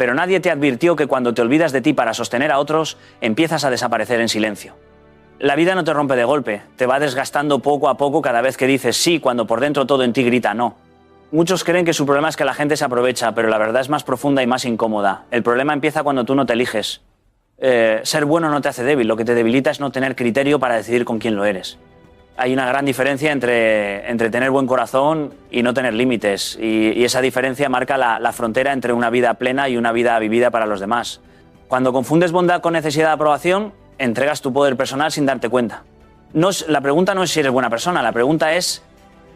pero nadie te advirtió que cuando te olvidas de ti para sostener a otros, empiezas a desaparecer en silencio. La vida no te rompe de golpe, te va desgastando poco a poco cada vez que dices sí, cuando por dentro todo en ti grita no. Muchos creen que su problema es que la gente se aprovecha, pero la verdad es más profunda y más incómoda. El problema empieza cuando tú no te eliges. Ser bueno no te hace débil, lo que te debilita es no tener criterio para decidir con quién lo eres. Hay una gran diferencia entre tener buen corazón y no tener límites, y esa diferencia marca la frontera entre una vida plena y una vida vivida para los demás. Cuando confundes bondad con necesidad de aprobación, entregas tu poder personal sin darte cuenta. La pregunta no es si eres buena persona, la pregunta es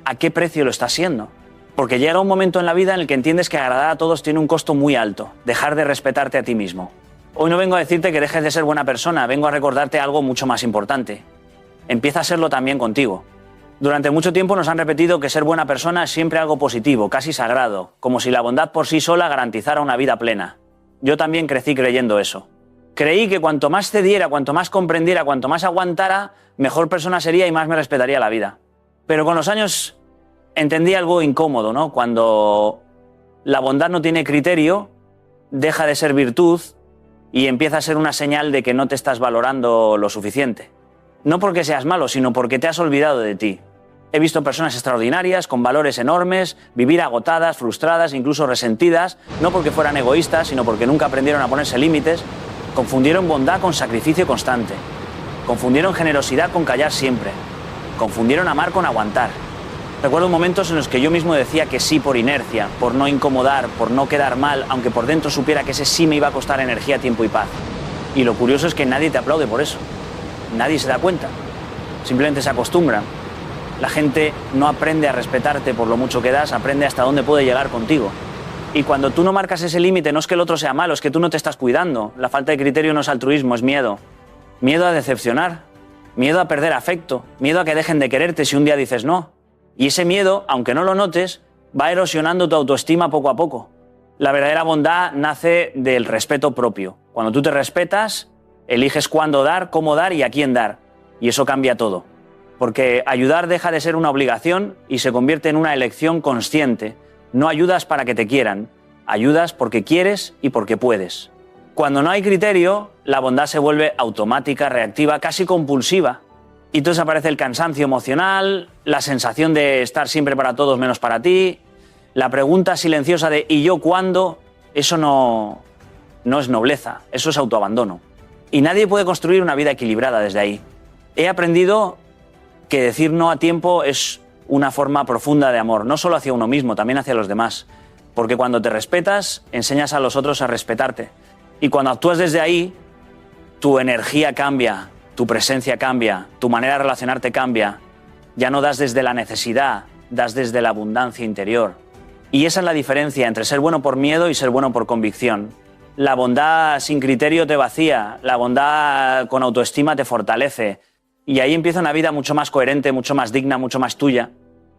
¿a qué precio lo estás siendo? Porque llega un momento en la vida en el que entiendes que agradar a todos tiene un costo muy alto, dejar de respetarte a ti mismo. Hoy no vengo a decirte que dejes de ser buena persona, vengo a recordarte algo mucho más importante. Empieza a serlo también contigo. Durante mucho tiempo nos han repetido que ser buena persona es siempre algo positivo, casi sagrado, como si la bondad por sí sola garantizara una vida plena. Yo también crecí creyendo eso. Creí que cuanto más cediera, cuanto más comprendiera, cuanto más aguantara, mejor persona sería y más me respetaría la vida. Pero con los años entendí algo incómodo, ¿no? Cuando la bondad no tiene criterio, deja de ser virtud y empieza a ser una señal de que no te estás valorando lo suficiente. No porque seas malo, sino porque te has olvidado de ti. He visto personas extraordinarias, con valores enormes, vivir agotadas, frustradas, incluso resentidas, no porque fueran egoístas, sino porque nunca aprendieron a ponerse límites. Confundieron bondad con sacrificio constante. Confundieron generosidad con callar siempre. Confundieron amar con aguantar. Recuerdo momentos en los que yo mismo decía que sí por inercia, por no incomodar, por no quedar mal, aunque por dentro supiera que ese sí me iba a costar energía, tiempo y paz. Y lo curioso es que nadie te aplaude por eso. Nadie se da cuenta. Simplemente se acostumbran. La gente no aprende a respetarte por lo mucho que das, aprende hasta dónde puede llegar contigo. Y cuando tú no marcas ese límite, no es que el otro sea malo, es que tú no te estás cuidando. La falta de criterio no es altruismo, es miedo. Miedo a decepcionar, miedo a perder afecto, miedo a que dejen de quererte si un día dices no. Y ese miedo, aunque no lo notes, va erosionando tu autoestima poco a poco. La verdadera bondad nace del respeto propio. Cuando tú te respetas, eliges cuándo dar, cómo dar y a quién dar. Y eso cambia todo. Porque ayudar deja de ser una obligación y se convierte en una elección consciente. No ayudas para que te quieran, ayudas porque quieres y porque puedes. Cuando no hay criterio, la bondad se vuelve automática, reactiva, casi compulsiva. Y entonces aparece el cansancio emocional, la sensación de estar siempre para todos menos para ti, la pregunta silenciosa de ¿y yo cuándo? Eso no es nobleza, eso es autoabandono. Y nadie puede construir una vida equilibrada desde ahí. He aprendido que decir no a tiempo es una forma profunda de amor, no solo hacia uno mismo, también hacia los demás. Porque cuando te respetas, enseñas a los otros a respetarte. Y cuando actúas desde ahí, tu energía cambia, tu presencia cambia, tu manera de relacionarte cambia. Ya no das desde la necesidad, das desde la abundancia interior. Y esa es la diferencia entre ser bueno por miedo y ser bueno por convicción. La bondad sin criterio te vacía, la bondad con autoestima te fortalece. Y ahí empieza una vida mucho más coherente, mucho más digna, mucho más tuya.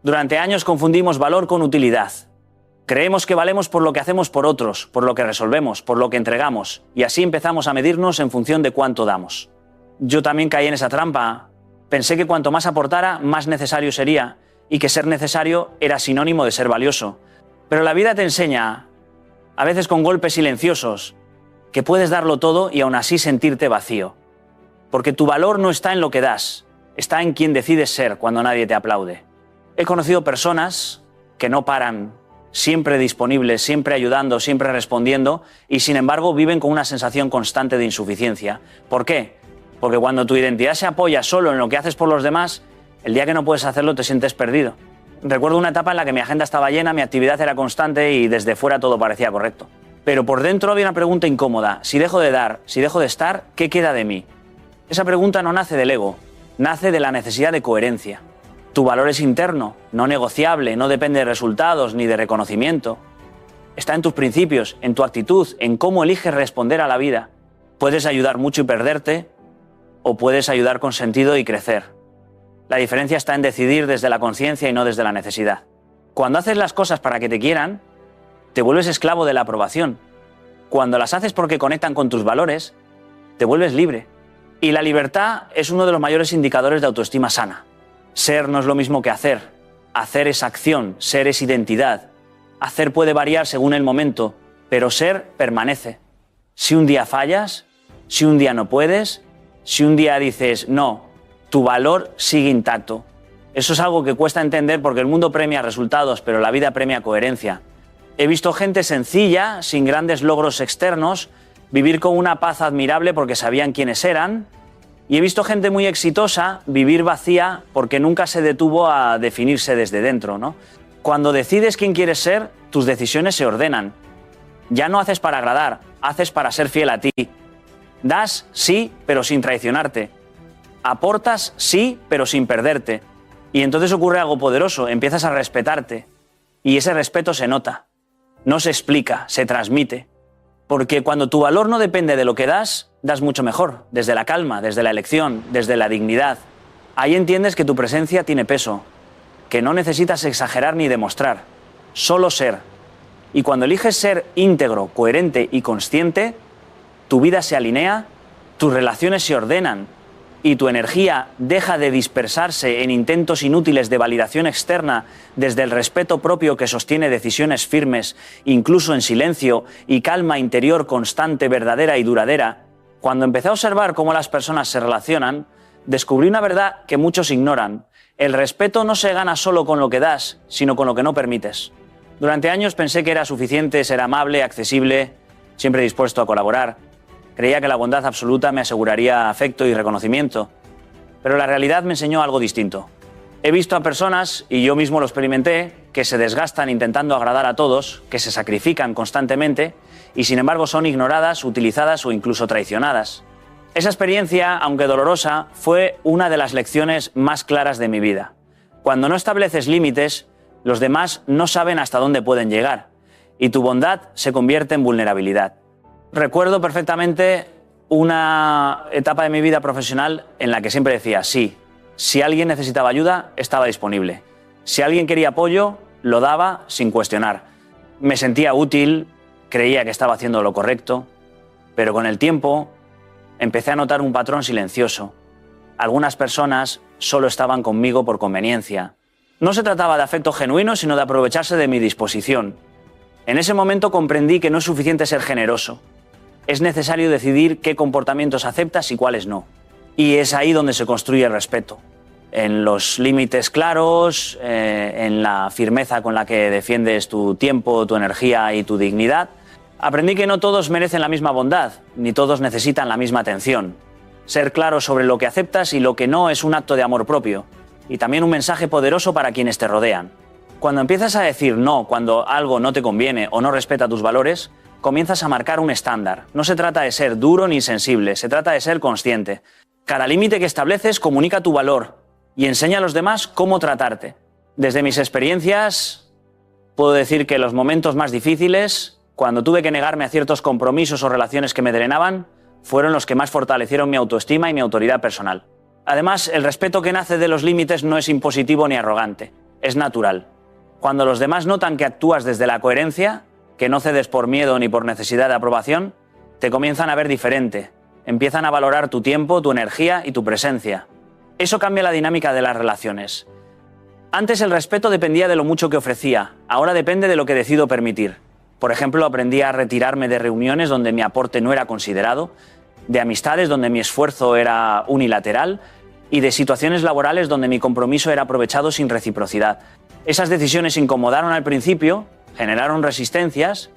Durante años confundimos valor con utilidad. Creemos que valemos por lo que hacemos por otros, por lo que resolvemos, por lo que entregamos. Y así empezamos a medirnos en función de cuánto damos. Yo también caí en esa trampa. Pensé que cuanto más aportara, más necesario sería. Y que ser necesario era sinónimo de ser valioso. Pero la vida te enseña, a veces con golpes silenciosos, que puedes darlo todo y aún así sentirte vacío. Porque tu valor no está en lo que das, está en quien decides ser cuando nadie te aplaude. He conocido personas que no paran, siempre disponibles, siempre ayudando, siempre respondiendo, y sin embargo viven con una sensación constante de insuficiencia. ¿Por qué? Porque cuando tu identidad se apoya solo en lo que haces por los demás, el día que no puedes hacerlo te sientes perdido. Recuerdo una etapa en la que mi agenda estaba llena, mi actividad era constante y desde fuera todo parecía correcto. Pero por dentro había una pregunta incómoda. Si dejo de dar, si dejo de estar, ¿qué queda de mí? Esa pregunta no nace del ego, nace de la necesidad de coherencia. Tu valor es interno, no negociable, no depende de resultados ni de reconocimiento. Está en tus principios, en tu actitud, en cómo eliges responder a la vida. Puedes ayudar mucho y perderte, o puedes ayudar con sentido y crecer. La diferencia está en decidir desde la conciencia y no desde la necesidad. Cuando haces las cosas para que te quieran, te vuelves esclavo de la aprobación. Cuando las haces porque conectan con tus valores, te vuelves libre. Y la libertad es uno de los mayores indicadores de autoestima sana. Ser no es lo mismo que hacer. Hacer es acción, ser es identidad. Hacer puede variar según el momento, pero ser permanece. Si un día fallas, si un día no puedes, si un día dices no, tu valor sigue intacto. Eso es algo que cuesta entender porque el mundo premia resultados, pero la vida premia coherencia. He visto gente sencilla, sin grandes logros externos, vivir con una paz admirable porque sabían quiénes eran, y he visto gente muy exitosa vivir vacía porque nunca se detuvo a definirse desde dentro, ¿no? Cuando decides quién quieres ser, tus decisiones se ordenan. Ya no haces para agradar, haces para ser fiel a ti. Das, sí, pero sin traicionarte. Aportas, sí, pero sin perderte. Y entonces ocurre algo poderoso, empiezas a respetarte. Y ese respeto se nota. No se explica, se transmite. Porque cuando tu valor no depende de lo que das, das mucho mejor, desde la calma, desde la elección, desde la dignidad. Ahí entiendes que tu presencia tiene peso, que no necesitas exagerar ni demostrar, solo ser. Y cuando eliges ser íntegro, coherente y consciente, tu vida se alinea, tus relaciones se ordenan y tu energía deja de dispersarse en intentos inútiles de validación externa desde el respeto propio que sostiene decisiones firmes, incluso en silencio, y calma interior constante, verdadera y duradera. Cuando empecé a observar cómo las personas se relacionan, descubrí una verdad que muchos ignoran. El respeto no se gana solo con lo que das, sino con lo que no permites. Durante años pensé que era suficiente ser amable, accesible, siempre dispuesto a colaborar. Creía que la bondad absoluta me aseguraría afecto y reconocimiento. Pero la realidad me enseñó algo distinto. He visto a personas, y yo mismo lo experimenté, que se desgastan intentando agradar a todos, que se sacrifican constantemente y sin embargo son ignoradas, utilizadas o incluso traicionadas. Esa experiencia, aunque dolorosa, fue una de las lecciones más claras de mi vida. Cuando no estableces límites, los demás no saben hasta dónde pueden llegar y tu bondad se convierte en vulnerabilidad. Recuerdo perfectamente una etapa de mi vida profesional en la que siempre decía sí. Si alguien necesitaba ayuda, estaba disponible. Si alguien quería apoyo, lo daba sin cuestionar. Me sentía útil, creía que estaba haciendo lo correcto, pero con el tiempo empecé a notar un patrón silencioso. Algunas personas solo estaban conmigo por conveniencia. No se trataba de afecto genuino, sino de aprovecharse de mi disposición. En ese momento comprendí que no es suficiente ser generoso. Es necesario decidir qué comportamientos aceptas y cuáles no. Y es ahí donde se construye el respeto. En los límites claros, en la firmeza con la que defiendes tu tiempo, tu energía y tu dignidad. Aprendí que no todos merecen la misma bondad, ni todos necesitan la misma atención. Ser claro sobre lo que aceptas y lo que no es un acto de amor propio. Y también un mensaje poderoso para quienes te rodean. Cuando empiezas a decir no cuando algo no te conviene o no respeta tus valores, comienzas a marcar un estándar. No se trata de ser duro ni insensible, se trata de ser consciente. Cada límite que estableces comunica tu valor y enseña a los demás cómo tratarte. Desde mis experiencias, puedo decir que los momentos más difíciles, cuando tuve que negarme a ciertos compromisos o relaciones que me drenaban, fueron los que más fortalecieron mi autoestima y mi autoridad personal. Además, el respeto que nace de los límites no es impositivo ni arrogante, es natural. Cuando los demás notan que actúas desde la coherencia, que no cedes por miedo ni por necesidad de aprobación, te comienzan a ver diferente, empiezan a valorar tu tiempo, tu energía y tu presencia. Eso cambia la dinámica de las relaciones. Antes el respeto dependía de lo mucho que ofrecía, ahora depende de lo que decido permitir. Por ejemplo, aprendí a retirarme de reuniones donde mi aporte no era considerado, de amistades donde mi esfuerzo era unilateral y de situaciones laborales donde mi compromiso era aprovechado sin reciprocidad. Esas decisiones incomodaron al principio, generaron resistencias,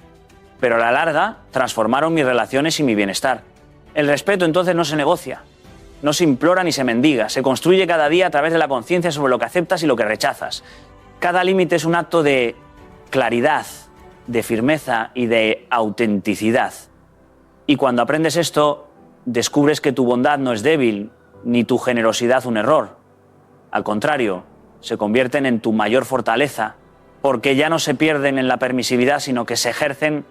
pero a la larga transformaron mis relaciones y mi bienestar. El respeto entonces no se negocia, no se implora ni se mendiga, se construye cada día a través de la conciencia sobre lo que aceptas y lo que rechazas. Cada límite es un acto de claridad, de firmeza y de autenticidad. Y cuando aprendes esto, descubres que tu bondad no es débil, ni tu generosidad un error. Al contrario, se convierten en tu mayor fortaleza, porque ya no se pierden en la permisividad, sino que se ejercen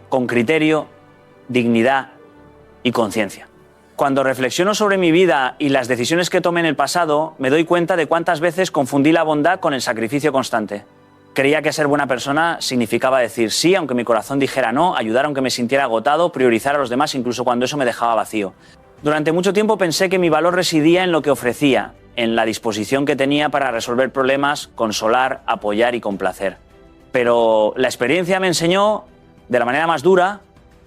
con criterio, dignidad y conciencia. Cuando reflexiono sobre mi vida y las decisiones que tomé en el pasado, me doy cuenta de cuántas veces confundí la bondad con el sacrificio constante. Creía que ser buena persona significaba decir sí, aunque mi corazón dijera no, ayudar aunque me sintiera agotado, priorizar a los demás incluso cuando eso me dejaba vacío. Durante mucho tiempo pensé que mi valor residía en lo que ofrecía, en la disposición que tenía para resolver problemas, consolar, apoyar y complacer. Pero la experiencia me enseñó de la manera más dura,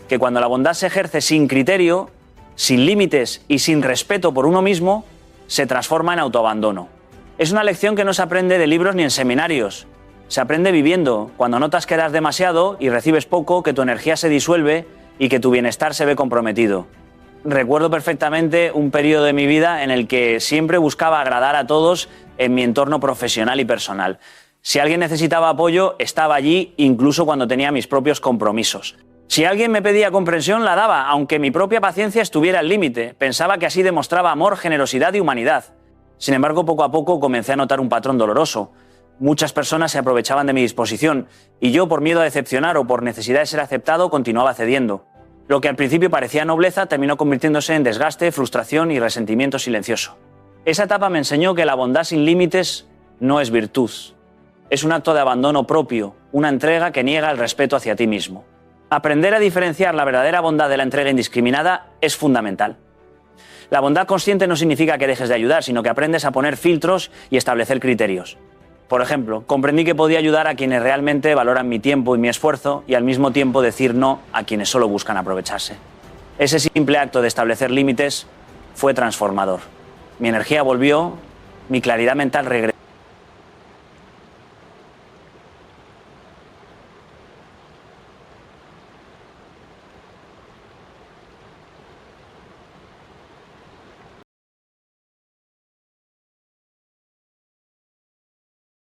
que cuando la bondad se ejerce sin criterio, sin límites y sin respeto por uno mismo, se transforma en autoabandono. Es una lección que no se aprende de libros ni en seminarios. Se aprende viviendo, cuando notas que das demasiado y recibes poco, que tu energía se disuelve y que tu bienestar se ve comprometido. Recuerdo perfectamente un periodo de mi vida en el que siempre buscaba agradar a todos en mi entorno profesional y personal. Si alguien necesitaba apoyo, estaba allí incluso cuando tenía mis propios compromisos. Si alguien me pedía comprensión, la daba, aunque mi propia paciencia estuviera al límite. Pensaba que así demostraba amor, generosidad y humanidad. Sin embargo, poco a poco comencé a notar un patrón doloroso. Muchas personas se aprovechaban de mi disposición y yo, por miedo a decepcionar o por necesidad de ser aceptado, continuaba cediendo. Lo que al principio parecía nobleza terminó convirtiéndose en desgaste, frustración y resentimiento silencioso. Esa etapa me enseñó que la bondad sin límites no es virtud. Es un acto de abandono propio, una entrega que niega el respeto hacia ti mismo. Aprender a diferenciar la verdadera bondad de la entrega indiscriminada es fundamental. La bondad consciente no significa que dejes de ayudar, sino que aprendes a poner filtros y establecer criterios. Por ejemplo, comprendí que podía ayudar a quienes realmente valoran mi tiempo y mi esfuerzo y al mismo tiempo decir no a quienes solo buscan aprovecharse. Ese simple acto de establecer límites fue transformador. Mi energía volvió, mi claridad mental regresó.